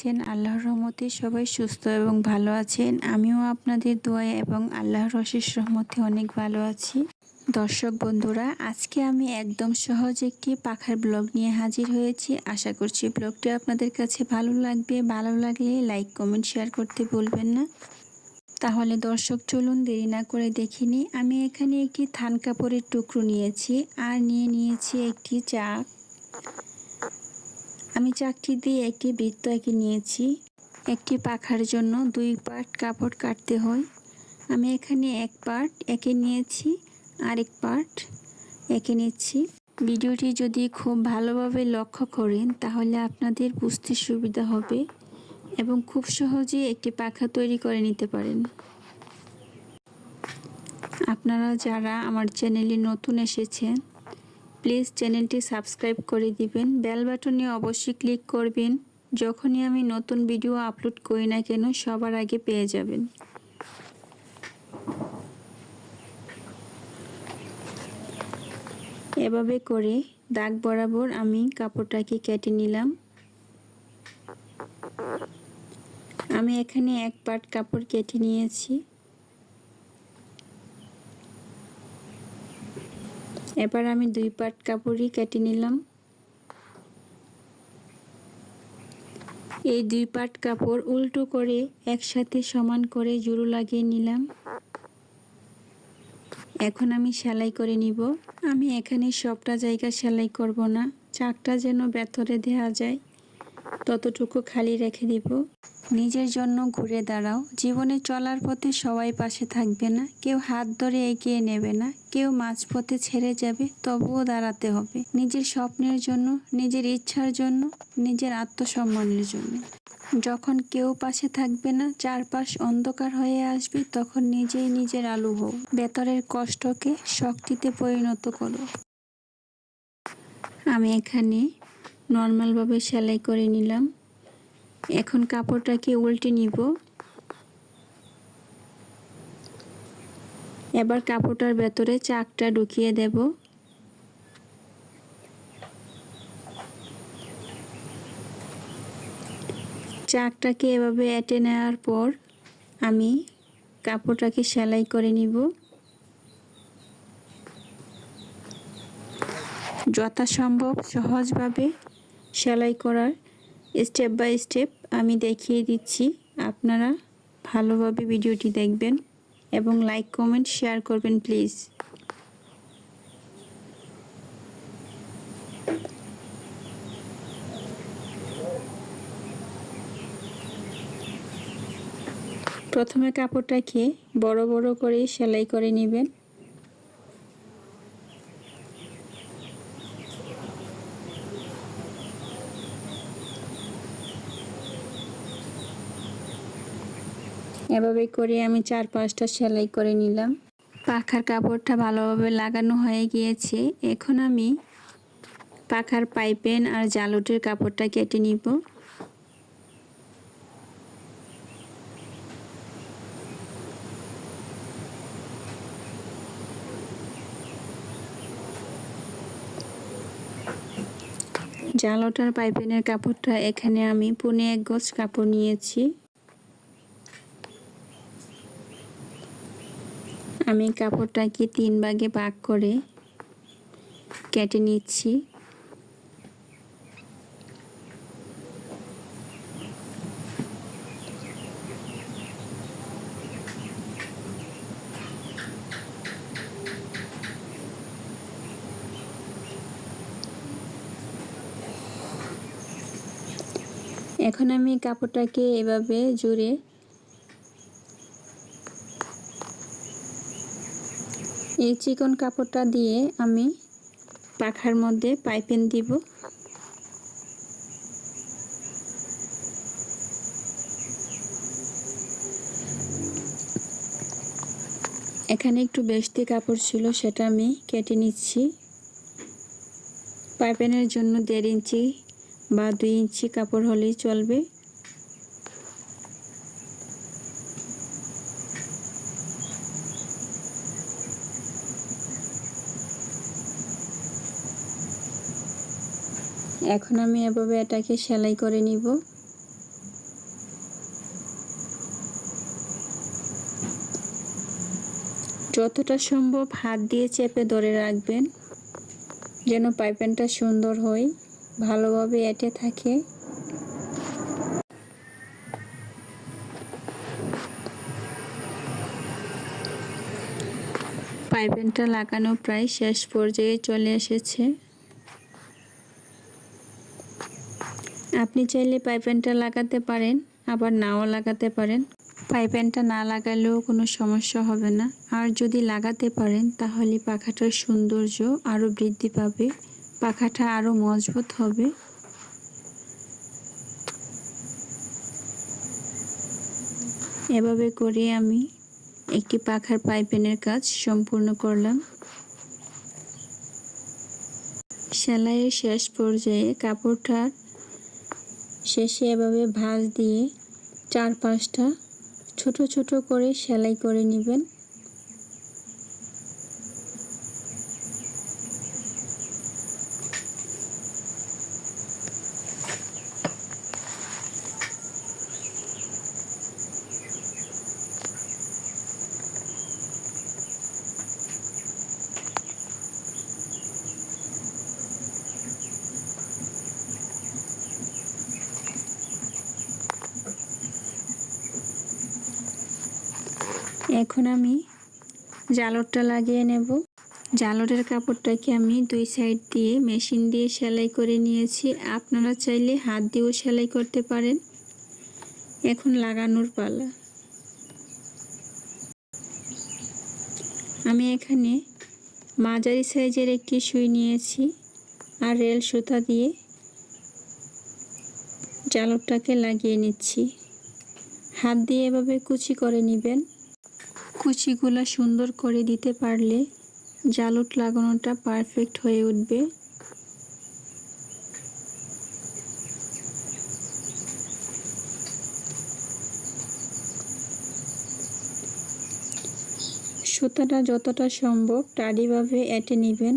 আছেন? আল্লাহর রহমতে সবাই সুস্থ এবং ভালো আছেন। আমিও আপনাদের দোয়ায় এবং আল্লাহর অশেষ রহমতে অনেক ভালো আছি। দর্শক বন্ধুরা, আজকে আমি একদম সহজ একটি পাখার ব্লগ নিয়ে হাজির হয়েছি। আশা করছি ব্লগটি আপনাদের কাছে ভালো লাগবে। ভালো লাগলে লাইক, কমেন্ট, শেয়ার করতে ভুলবেন না। তাহলে দর্শক চলুন দেরি না করে দেখে নিই। আমি এখানে একটি থান কাপড়ের টুকরো নিয়েছি আর নিয়েছি একটি চাক। আমি চাকটি দিয়ে একটি বৃত্ত এঁকে নিয়েছি। একটি পাখার জন্য 2 পার্ট কাপড় কাটতে হয়। আমি এখানে 1 পার্ট এঁকে নিয়েছি, আরেক পার্ট এঁকে নিচ্ছি। ভিডিওটি যদি খুব ভালোভাবে লক্ষ্য করেন তাহলে আপনাদের বুঝতে সুবিধা হবে এবং খুব সহজেই একটি পাখা তৈরি করে নিতে পারেন। আপনারা যারা আমার চ্যানেলে নতুন এসেছেন প্লিজ চ্যানেলটি সাবস্ক্রাইব করে দিবেন। বেল বাটনে অবশ্যই ক্লিক করবেন। যখনই আমি নতুন ভিডিও আপলোড করি না কেন সবার আগে পেয়ে যাবেন। এভাবে করে দাগ বরাবর আমি কাপড়টাকে কেটে নিলাম। আমি এখানে 1 পার্ট কাপড় কেটে নিয়েছি। এবার আমি 2 পার্ট কাপড়ই কেটে নিলাম। এই 2 পার্ট কাপড় উল্টো করে একসাথে সমান করে জুড়ো লাগিয়ে নিলাম। এখন আমি সেলাই করে নিব। আমি এখানে সবটা জায়গা সেলাই করব না, চাকটা যেন ভেতরে দেওয়া যায় ততটুকু খালি রেখে দিব। নিজের জন্য ঘুরে দাঁড়াও। জীবনে চলার পথে সবাই পাশে থাকবে না, কেউ হাত ধরে এগিয়ে নেবে না, কেউ মাঝপথে ছেড়ে যাবে, তবুও দাঁড়াতে হবে নিজের স্বপ্নের জন্য, নিজের ইচ্ছার জন্য, নিজের আত্মসম্মানের জন্য। যখন কেউ পাশে থাকবে না, চারপাশ অন্ধকার হয়ে আসবে, তখন নিজেই নিজের আলো হও। ভেতরের কষ্টকে শক্তিতে পরিণত করো। আমি এখানে নর্মালভাবে সেলাই করে নিলাম। এখন কাপড়টাকে উল্টে নিব। এবার কাপড়টার ভেতরে চাকটা ঢুকিয়ে দেব। চাকটাকে এভাবে এঁটে নেওয়ার পর আমি কাপড়টাকে সেলাই করে নিব। যথাসম্ভব সহজভাবে সেলাই করার স্টেপ বাই স্টেপ আমি দেখিয়ে দিচ্ছি। আপনারা ভালোভাবে ভিডিওটি দেখবেন এবং লাইক, কমেন্ট, শেয়ার করবেন প্লিজ। প্রথমে কাপড়টাকে বড় বড় করে সেলাই করে নেবেন। এভাবে করে আমি 4-5টা সেলাই করে নিলাম। পাখার কাপড়টা ভালোভাবে লাগানো হয়ে গিয়েছে। এখন আমি পাখার পাইপিং আর জালটের কাপড়টা কেটে নিব। জালটার পাইপিংয়ের কাপড়টা এখানে আমি 1.25 গজ কাপড় নিয়েছি। আমি কাপড়টাকে 3 ভাগে ভাগ করে কেটে নিচ্ছি। এখন আমি কাপড়টাকে এভাবে জুড়ে এই চিকন কাপড়টা দিয়ে আমি পাখার মধ্যে পাইপিং দিব। এখানে একটু বেশি কাপড় ছিল, সেটা আমি কেটে নিচ্ছি। পাইপিংয়ের জন্য 1.5 ইঞ্চি বা 2 ইঞ্চি কাপড় হলেই চলবে। এখন আমি এভাবে এটাকে সেলাই করে নিব। যতটা সম্ভব হাত দিয়ে চেপে ধরে রাখবেন যেন পাইপিংটা সুন্দর হয়, ভালোভাবে এঁটে থাকে। পাইপিংটা লাগানো প্রায় শেষ পর্যায়ে চলে এসেছে। আপনি চাইলে পাইপিংটা লাগাতে পারেন, আবার নাও লাগাতে পারেন। পাইপিংটা না লাগালেও কোনো সমস্যা হবে না। আর যদি লাগাতে পারেন তাহলে পাখাটার সৌন্দর্য আরও বৃদ্ধি পাবে, পাখাটা আরও মজবুত হবে। এভাবে করে আমি একটি পাখার পাইপিংয়ের কাজ সম্পূর্ণ করলাম। সেলাইয়ের শেষ পর্যায়ে কাপড়টার শেষে এভাবে ভাঁজ দিয়ে 4-5টা ছোট ছোট করে সেলাই করে নেবেন। এখন আমি জালরটা লাগিয়ে নেব। জালরের কাপড়টাকে আমি 2 সাইড দিয়ে মেশিন দিয়ে সেলাই করে নিয়েছি। আপনারা চাইলে হাত দিয়েও সেলাই করতে পারেন। এখন লাগানোর পালা। আমি এখানে মাঝারি সাইজের একটি সুই নিয়েছি আর রেল সুতা দিয়ে জালরটাকে লাগিয়ে নিচ্ছি। হাত দিয়ে এভাবে কুচি করে নেবেন। কুচিগুলো সুন্দর করে দিতে পারলে জালর লাগানোটা পারফেক্ট হয়ে উঠবে। সুতাটা যতটা সম্ভব টাইটভাবে এঁটে নেবেন।